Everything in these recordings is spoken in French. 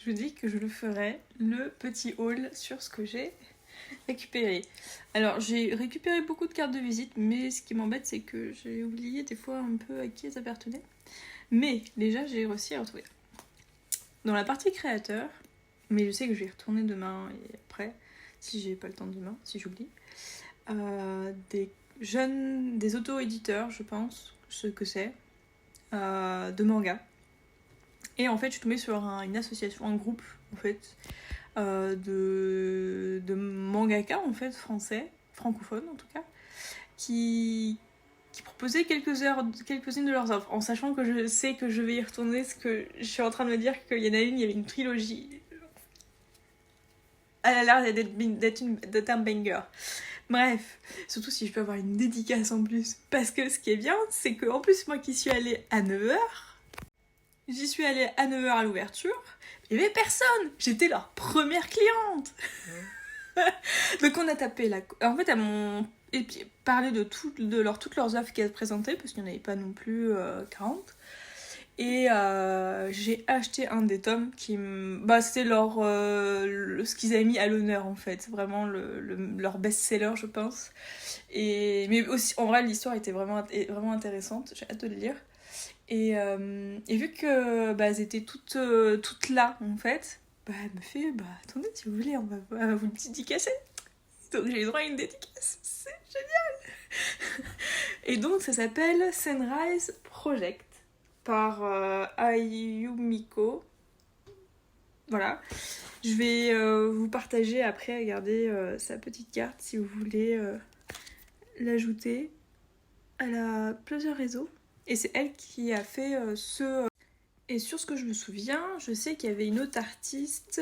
je dis que je le ferai, le petit haul sur ce que j'ai récupéré. Alors, j'ai récupéré beaucoup de cartes de visite, mais ce qui m'embête, c'est que j'ai oublié des fois un peu à qui elles appartenaient. Mais déjà, j'ai réussi à retrouver. Dans la partie créateur, mais je sais que je vais y retourner demain et après, si j'ai pas le temps demain, si j'oublie, des auto-éditeurs, je pense, ce que c'est, de manga. Et en fait, je suis tombée sur une association, un groupe, en fait, de mangaka, en fait, français, francophones en tout cas, qui proposait quelques-unes de leurs offres, en sachant que je sais que je vais y retourner, parce que je suis en train de me dire qu'il y en a une, il y avait une trilogie. Elle a l'air d'être un banger. Bref, surtout si je peux avoir une dédicace en plus. Parce que ce qui est bien, c'est que en plus, moi qui suis allée à 9h, j'y suis allée à 9h à l'ouverture, il n'y avait personne. J'étais leur première cliente. Donc on a tapé la... En fait, elles m'ont parlé de toutes leurs offres qu'elles présentaient, parce qu'il n'y en avait pas non plus 40. Et j'ai acheté un des tomes qui c'était ce qu'ils avaient mis à l'honneur, en fait. Vraiment leur best-seller, je pense. Mais aussi, en vrai, l'histoire était vraiment intéressante. J'ai hâte de le lire. Et vu que elles étaient toutes là, en fait, elle me fait, attendez, si vous voulez, on va vous le dédicacer. Donc j'ai eu droit à une dédicace. C'est génial. Et donc ça s'appelle Sunrise Project par Ayumiko. Voilà. Je vais vous partager après, regardez sa petite carte si vous voulez l'ajouter. Elle a plusieurs réseaux. Et c'est elle qui a fait ce... Et sur ce que je me souviens, je sais qu'il y avait une autre artiste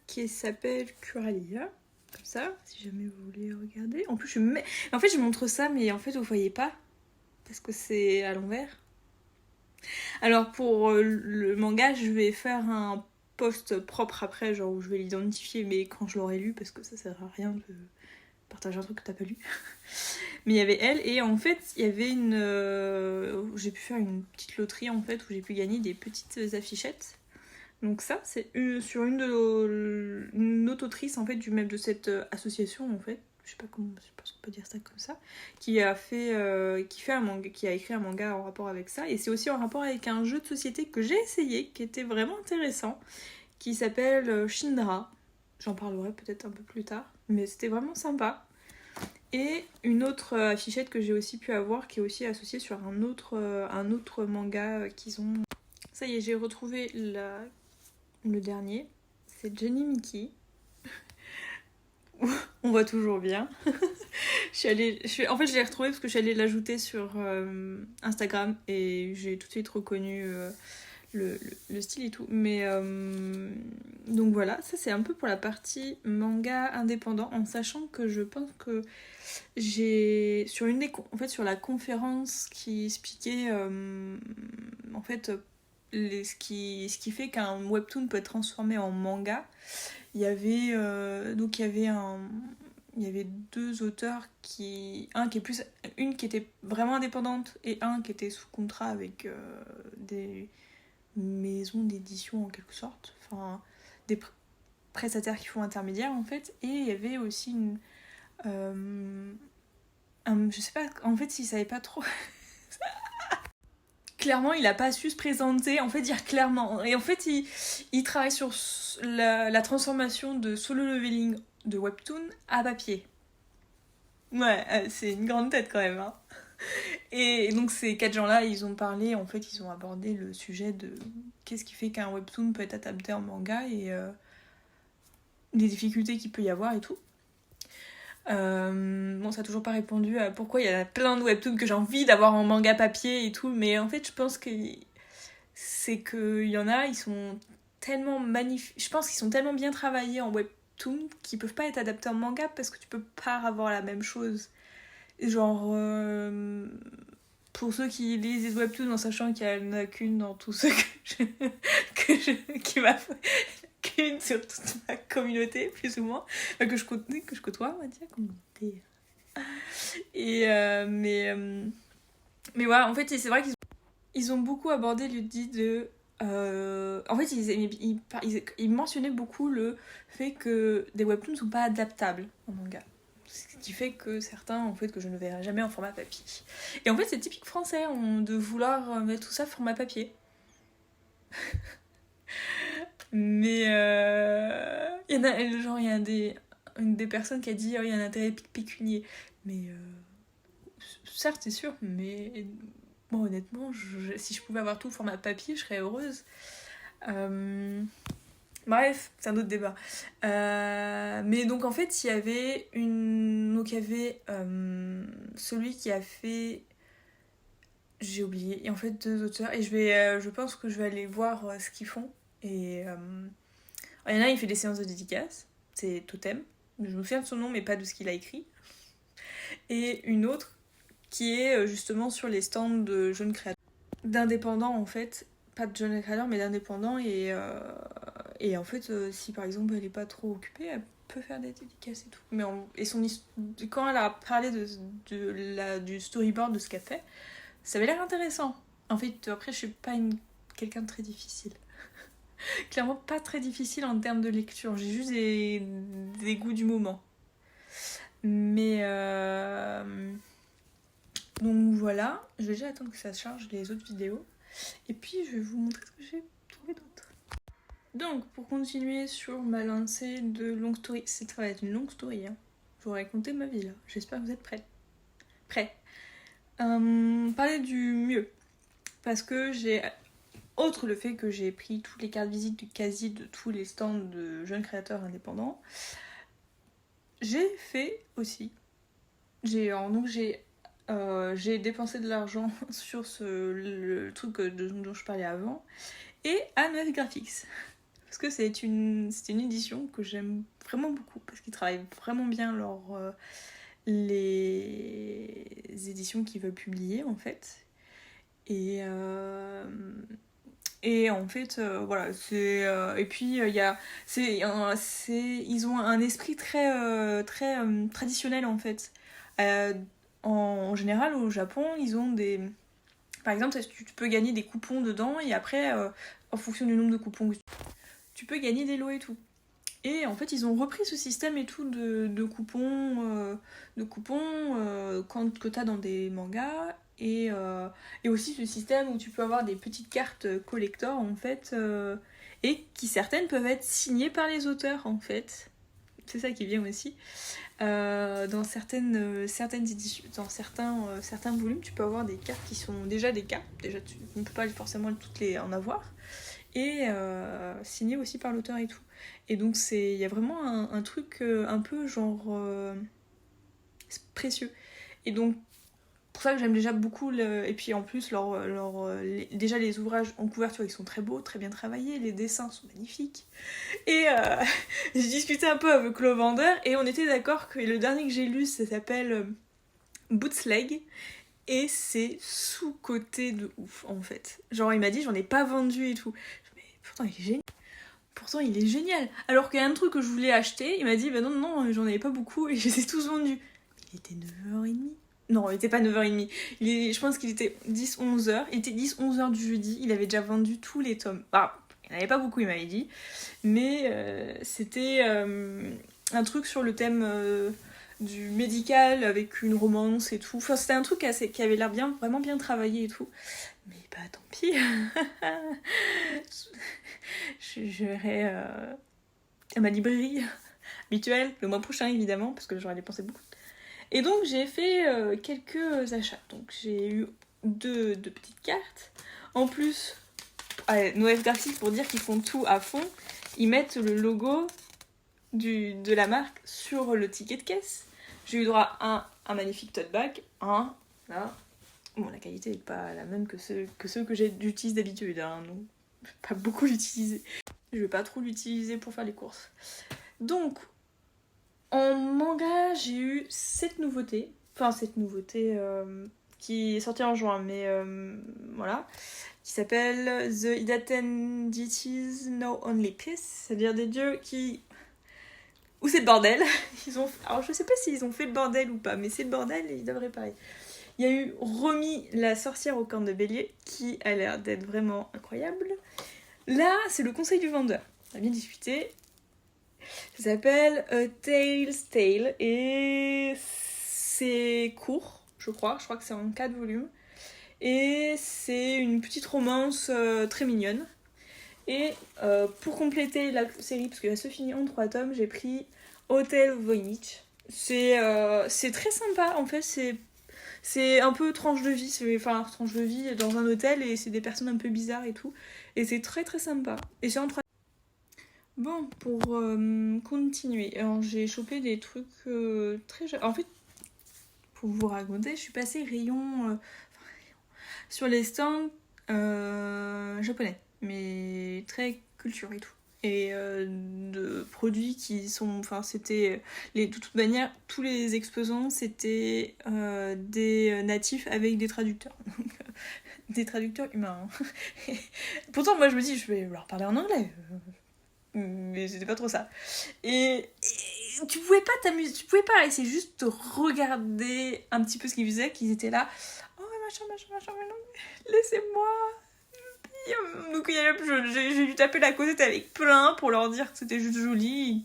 qui s'appelle Curalia. Comme ça, si jamais vous voulez regarder. En plus, je montre ça, mais en fait, vous voyez pas. Parce que c'est à l'envers. Alors, pour le manga, je vais faire un post propre après, genre où je vais l'identifier, mais quand je l'aurai lu, parce que ça sert à rien de partager un truc que t'as pas lu. Mais il y avait elle, et en fait, il y avait j'ai pu faire une petite loterie, en fait, où j'ai pu gagner des petites affichettes. Donc ça, c'est sur une autre autrice, en fait, de cette association, en fait. Je sais pas si on peut dire ça comme ça. Qui a écrit un manga en rapport avec ça. Et c'est aussi en rapport avec un jeu de société que j'ai essayé, qui était vraiment intéressant, qui s'appelle Shindra. J'en parlerai peut-être un peu plus tard. Mais c'était vraiment sympa. Et une autre affichette que j'ai aussi pu avoir, qui est aussi associée sur un autre manga qu'ils ont. Ça y est, j'ai retrouvé le dernier. C'est Jenny Mickey. On voit toujours bien. En fait, je l'ai retrouvé parce que je suis allée l'ajouter sur Instagram et j'ai tout de suite reconnu le style et tout. Mais donc voilà, ça c'est un peu pour la partie manga indépendant, en sachant que je pense que j'ai sur sur la conférence qui expliquait en fait ce qui fait qu'un webtoon peut être transformé en manga. Il y avait deux auteurs une qui était vraiment indépendante et un qui était sous contrat avec des maisons d'édition en quelque sorte, enfin des prestataires qui font intermédiaire en fait. Et il y avait aussi je sais pas, en fait il savait pas trop. Clairement, il a pas su se présenter, en fait, dire clairement. Et en fait, il travaille sur la transformation de Solo Leveling de Webtoon à papier. Ouais, c'est une grande tête quand même. Hein. Et donc, ces 4 gens-là, ils ont parlé, en fait, ils ont abordé le sujet de qu'est-ce qui fait qu'un Webtoon peut être adapté en manga et les difficultés qu'il peut y avoir et tout. Ça a toujours pas répondu à pourquoi il y a plein de webtoons que j'ai envie d'avoir en manga papier et tout, mais en fait je pense que c'est qu'il y en a, ils sont tellement magnifiques, je pense qu'ils sont tellement bien travaillés en webtoon qu'ils peuvent pas être adaptés en manga parce que tu peux pas avoir la même chose. Genre pour ceux qui lisent des webtoons en sachant qu'il y en a qu'une dans tous ceux qui m'a qu'une sur toute ma communauté, plus ou moins, enfin, que je côtoie, on va dire, communauté. Et mais voilà, en fait, c'est vrai qu'ils ont beaucoup abordé l'idée de En fait, ils mentionnaient beaucoup le fait que des webtoons ne sont pas adaptables en manga. Ce qui fait que certains, en fait, que je ne verrai jamais en format papier. Et en fait, c'est typique français de vouloir mettre tout ça format papier. Mais il y en a, genre, il y a une des personnes qui a dit il y a un intérêt pécunier. Mais certes, c'est sûr, mais bon, honnêtement, si je pouvais avoir tout format papier, je serais heureuse. Bref, c'est un autre débat. Mais donc en fait, il y avait celui qui a fait. J'ai oublié. Et en fait, 2 auteurs. Et je pense que je vais aller voir ce qu'ils font. Et il y en a, il fait des séances de dédicaces. C'est Totem. Je me souviens de son nom, mais pas de ce qu'il a écrit. Et une autre qui est justement sur les stands de jeunes créateurs. D'indépendants, en fait. Pas de jeunes créateurs, mais d'indépendants. Et en fait, si par exemple elle est pas trop occupée, elle peut faire des dédicaces et tout. Mais quand elle a parlé du storyboard de ce qu'elle fait, ça avait l'air intéressant. En fait, après, je suis pas quelqu'un de très difficile. Clairement pas très difficile en termes de lecture. J'ai juste des goûts du moment. Mais donc voilà, je vais déjà attendre que ça charge les autres vidéos. Et puis je vais vous montrer ce que j'ai trouvé d'autre. Donc pour continuer sur ma lancée de longue story, ça va être une longue story. Hein. Je vais raconter ma vie là. J'espère que vous êtes prêts. Parler du mieux. Parce que outre le fait que j'ai pris toutes les cartes visites quasi de tous les stands de jeunes créateurs indépendants, j'ai fait aussi. J'ai dépensé de l'argent sur le truc dont je parlais avant et à Noël Graphics. Parce que c'est une édition que j'aime vraiment beaucoup parce qu'ils travaillent vraiment bien les éditions qu'ils veulent publier en fait. Et en fait, voilà, et puis ils ont un esprit très traditionnel en fait. En général, au Japon, ils ont par exemple, tu peux gagner des coupons dedans et après, en fonction du nombre de coupons que tu peux gagner des lots et tout. Et en fait, ils ont repris ce système et tout de coupons, que t'as dans des mangas. Et aussi ce système où tu peux avoir des petites cartes collector en fait, et qui certaines peuvent être signées par les auteurs en fait. C'est ça qui vient aussi. Dans certaines éditions, dans certains volumes, tu peux avoir des cartes qui sont déjà des cartes. Déjà, tu ne peux pas forcément toutes les en avoir. Et signées aussi par l'auteur et tout. Et donc il y a vraiment un truc un peu genre précieux. Et donc pour ça que j'aime déjà beaucoup et puis en plus déjà les ouvrages en couverture ils sont très beaux, très bien travaillés, les dessins sont magnifiques. Et j'ai discuté un peu avec le vendeur et on était d'accord que le dernier que j'ai lu ça s'appelle Bootsleg et c'est sous-coté de ouf en fait. Genre il m'a dit j'en ai pas vendu et tout. Mais pourtant il est génial. Alors qu'il y a un truc que je voulais acheter, il m'a dit bah non j'en avais pas beaucoup et je les ai tous vendus. Il était 9h30. Non, il était pas 9h30. Je pense qu'il était 10-11h. Il était 10-11h du jeudi. Il avait déjà vendu tous les tomes. Ah, il n'y en avait pas beaucoup, il m'avait dit. Mais c'était un truc sur le thème du médical avec une romance et tout. Enfin, c'était un truc qui avait l'air vraiment bien travaillé et tout. Mais bah tant pis. je verrai à ma librairie habituelle le mois prochain, évidemment, parce que j'aurais dépensé beaucoup. Et donc j'ai fait quelques achats. Donc j'ai eu deux petites cartes. En plus, Noël Graphics, pour dire qu'ils font tout à fond, ils mettent le logo de la marque sur le ticket de caisse. J'ai eu droit à un magnifique tote bag. Là. Bon, la qualité n'est pas la même que ceux que j'utilise d'habitude. Hein, donc, je vais pas beaucoup l'utiliser. Je vais pas trop l'utiliser pour faire les courses. Donc, en manga, j'ai eu cette nouveauté qui est sortie en juin, mais voilà, qui s'appelle The Hidaten Deities Know Only Peace, c'est-à-dire des dieux où c'est le bordel. Alors je sais pas s'ils ont fait le bordel ou pas, mais c'est le bordel et ils doivent réparer. Il y a eu Romy, la sorcière au cornes de bélier, qui a l'air d'être vraiment incroyable. Là, c'est le conseil du vendeur. On a bien discuté. Ça s'appelle A Tale's Tale et c'est court, je crois. Je crois que c'est en 4 volumes. Et c'est une petite romance très mignonne. Et pour compléter la série, parce qu'elle se finit en 3 tomes, j'ai pris Hotel Voynich. C'est très sympa, en fait, c'est un peu tranche de vie, enfin tranche de vie dans un hôtel et c'est des personnes un peu bizarres et tout. Et c'est très très sympa. Et c'est en 3. Bon, pour continuer, alors j'ai chopé des trucs très... En fait, pour vous raconter, je suis passée rayon sur les stands japonais, mais très culture et tout. Et de produits qui sont... Enfin, c'était... De toute manière, tous les exposants, c'était des natifs avec des traducteurs. Donc, des traducteurs humains. Hein. Pourtant, moi, je me dis, je vais leur parler en anglais. Mais c'était pas trop ça. Et tu pouvais pas t'amuser, tu pouvais pas essayer juste de regarder un petit peu ce qu'ils faisaient, qu'ils étaient là. Oh, machin, mais non, laissez-moi. Donc j'ai dû taper la causette avec plein pour leur dire que c'était juste joli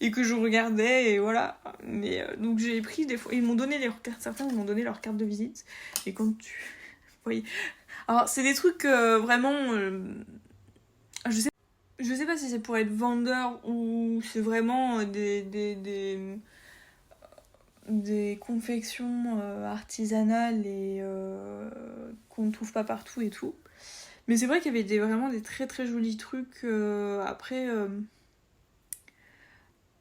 et que je regardais et voilà. Mais donc j'ai pris des fois, ils m'ont donné certains ils m'ont donné leur carte de visite. Et quand tu... Oui. Alors c'est des trucs vraiment... Je sais pas si c'est pour être vendeur ou c'est vraiment des confections artisanales et qu'on ne trouve pas partout et tout. Mais c'est vrai qu'il y avait vraiment des très très jolis trucs. Après,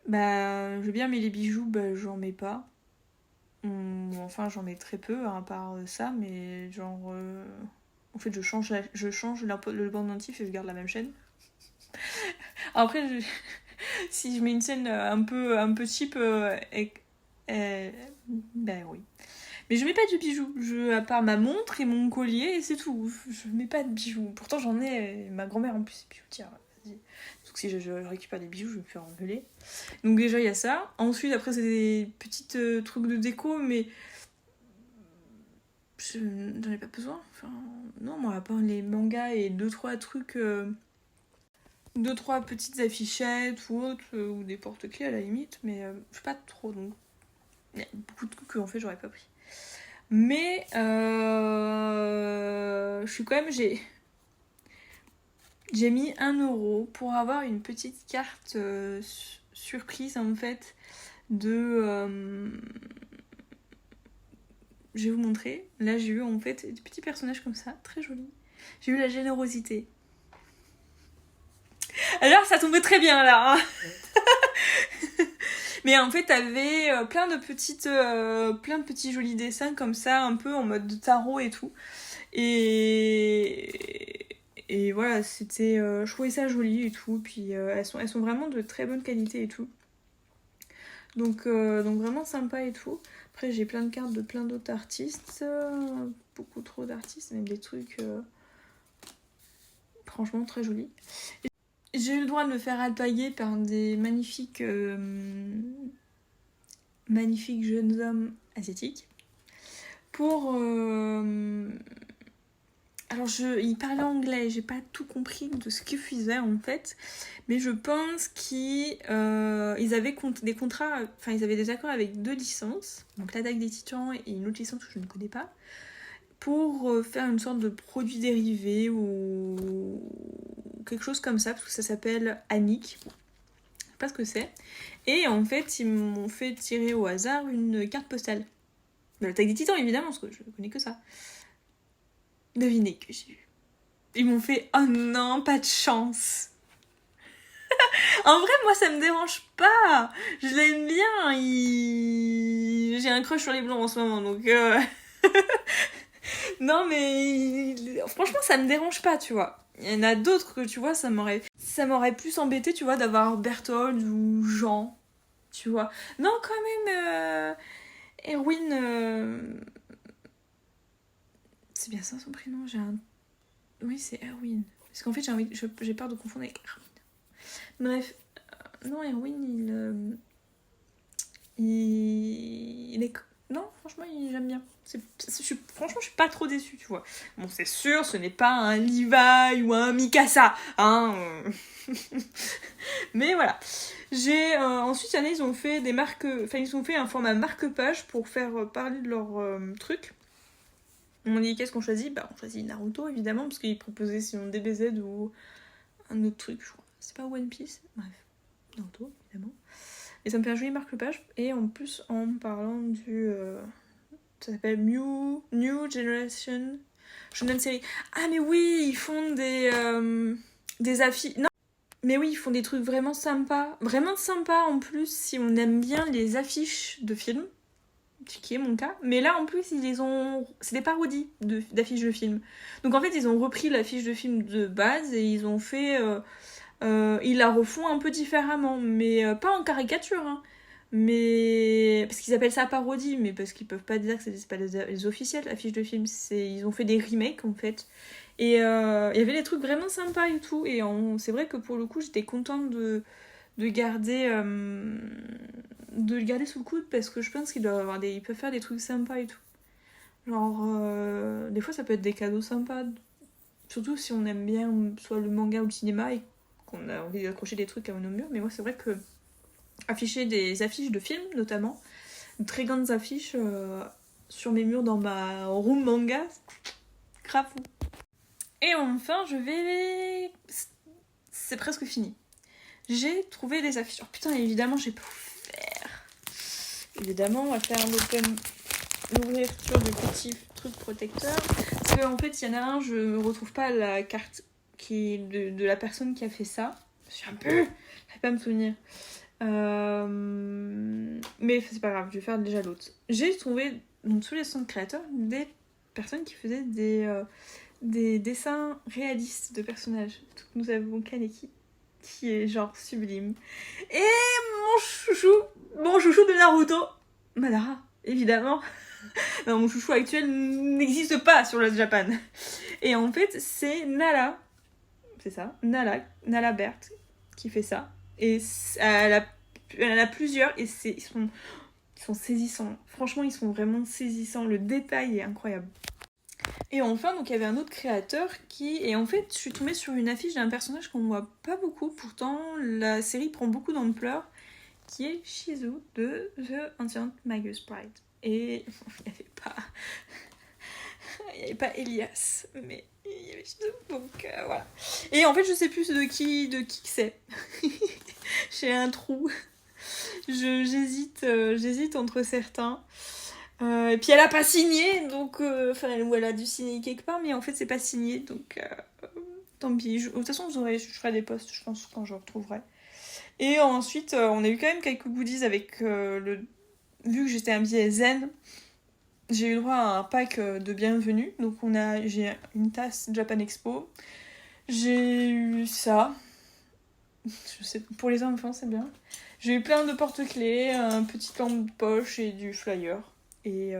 bah, j'ai bien aimé les bijoux, bah, j'en mets pas. Enfin, j'en mets très peu, hein, à part ça, mais genre... En fait, je change le pendentif et je garde la même chaîne. Après, si je mets une scène un peu cheap, ben oui. Mais je mets pas de bijoux, à part ma montre et mon collier, et c'est tout. Je mets pas de bijoux. Pourtant, j'en ai, ma grand-mère en plus est bijoutière. Vas-y. Donc si je récupère des bijoux, je vais me faire engueuler. Donc déjà, il y a ça. Ensuite, après, c'est des petites trucs de déco, mais j'en ai pas besoin. Enfin, non, moi, à part les mangas et 2-3 trucs... 2-3 petites affichettes ou autres, ou des porte-clés à la limite, mais je sais pas trop, donc il y a beaucoup de trucs que en fait j'aurais pas pris. Mais je suis quand même... J'ai mis 1€ pour avoir une petite carte surprise en fait de... je vais vous montrer. Là j'ai eu en fait des petits personnages comme ça, très jolis. J'ai eu la générosité. Alors ça tombait très bien là, hein. Mais en fait, t'avais plein de petits jolis dessins comme ça, un peu en mode de tarot et tout. Et voilà, c'était, je trouvais ça joli et tout. Puis elles sont vraiment de très bonne qualité et tout. Donc vraiment sympa et tout. Après, j'ai plein de cartes de plein d'autres artistes. Beaucoup trop d'artistes, même des trucs franchement très jolis. J'ai eu le droit de me faire alpaguer par des magnifiques jeunes hommes asiatiques. Pour... Alors, ils parlaient anglais, j'ai pas tout compris de ce qu'ils faisaient en fait, mais je pense qu'ils avaient des contrats, enfin ils avaient des accords avec 2 licences, donc l'Attaque des Titans et une autre licence que je ne connais pas, pour faire une sorte de produit dérivé ou quelque chose comme ça, parce que ça s'appelle Annick. Je sais pas ce que c'est. Et en fait, ils m'ont fait tirer au hasard une carte postale. De l'Attaque des Titans, évidemment, parce que je ne connais que ça. Devinez que j'ai eu. Ils m'ont fait « Oh non, pas de chance !» En vrai, moi, ça me dérange pas. Je l'aime bien. J'ai un crush sur les blonds en ce moment, donc... Non, mais... Franchement, ça me dérange pas, tu vois. Il y en a d'autres que, tu vois, ça m'aurait plus embêté, tu vois, d'avoir Berthold ou Jean, tu vois. Non, quand même, Erwin... C'est bien ça son prénom, Oui, c'est Erwin. Parce qu'en fait, j'ai peur de confondre avec Erwin. Bref, non, Erwin, il est Non, franchement, j'aime bien. Franchement, je suis pas trop déçue, tu vois. Bon, c'est sûr, ce n'est pas un Levi ou un Mikasa, hein. Mais voilà. Ensuite, il y en a, ils ont fait des marques... Enfin, ils ont fait un format marque-page pour faire parler de leur truc. On m'a dit, qu'est-ce qu'on choisit ? Bah, on choisit Naruto, évidemment, parce qu'ils proposaient sinon DBZ ou un autre truc, je crois. C'est pas One Piece ? Bref, Naruto, évidemment. Et ça me fait un joli marque-page. Et en plus, en parlant du... ça s'appelle New Generation Shonen Series. Ah, mais oui, ils font des affiches... Non, mais oui, ils font des trucs vraiment sympas. Vraiment sympas, en plus, si on aime bien les affiches de films. Qui est mon cas. Mais là, en plus, c'est des parodies d'affiches de films. Donc, en fait, ils ont repris l'affiche de film de base et ils ont fait... ils la refont un peu différemment, mais pas en caricature, hein. Mais parce qu'ils appellent ça parodie, mais parce qu'ils peuvent pas dire que c'est pas les officielles affiches de films. Ils ont fait des remakes en fait. Et il y avait des trucs vraiment sympas et tout. Et c'est vrai que pour le coup, j'étais contente de garder le garder sous le coude parce que je pense qu'ils peuvent faire des trucs sympas et tout. Genre, des fois, ça peut être des cadeaux sympas. Surtout si on aime bien soit le manga ou le cinéma et qu'on a envie d'accrocher des trucs à nos murs. Mais moi, c'est vrai que afficher des affiches de films, notamment, de très grandes affiches sur mes murs dans ma room manga, grave fou. Et enfin, c'est presque fini. J'ai trouvé des affiches. Oh putain, évidemment, j'ai pas ouvert. Évidemment, on va faire l'ouverture du petit truc protecteur. Parce qu'en fait, il y en a un, je ne retrouve pas la carte qui est de la personne qui a fait ça. Je suis un peu... Je vais pas me souvenir. Mais c'est pas grave, je vais faire déjà l'autre. J'ai trouvé, donc sous les sons de créateurs, des personnes qui faisaient des dessins réalistes de personnages. Donc nous avons Kaneki, qui est genre sublime. Et mon chouchou de Naruto, Madara, évidemment. Non, mon chouchou actuel n'existe pas sur le Japan. Et en fait, c'est Nala. C'est ça, Nala Berthe, qui fait ça. Et elle a plusieurs, et ils sont saisissants. Franchement, ils sont vraiment saisissants. Le détail est incroyable. Et enfin, donc il y avait un autre créateur et en fait, je suis tombée sur une affiche d'un personnage qu'on voit pas beaucoup. Pourtant, la série prend beaucoup d'ampleur, qui est Shizu de The Ancient Magus Pride. Et il n'y avait pas Elias, mais il y avait Shizu, donc voilà. Et en fait, je sais plus de qui c'est. J'ai un trou. J'hésite entre certains. Et puis elle a pas signé, donc ou elle a dû signer quelque part, mais en fait c'est pas signé, donc tant pis. De toute façon, je ferai des posts, je pense, quand je retrouverai. Et ensuite, on a eu quand même quelques goodies avec vu que j'étais un billet zen, j'ai eu droit à un pack de bienvenue. Donc j'ai une tasse Japan Expo. J'ai eu ça. Je sais, pour les enfants, c'est bien. J'ai eu plein de porte-clés, un petit lampe de poche et du flyer. Et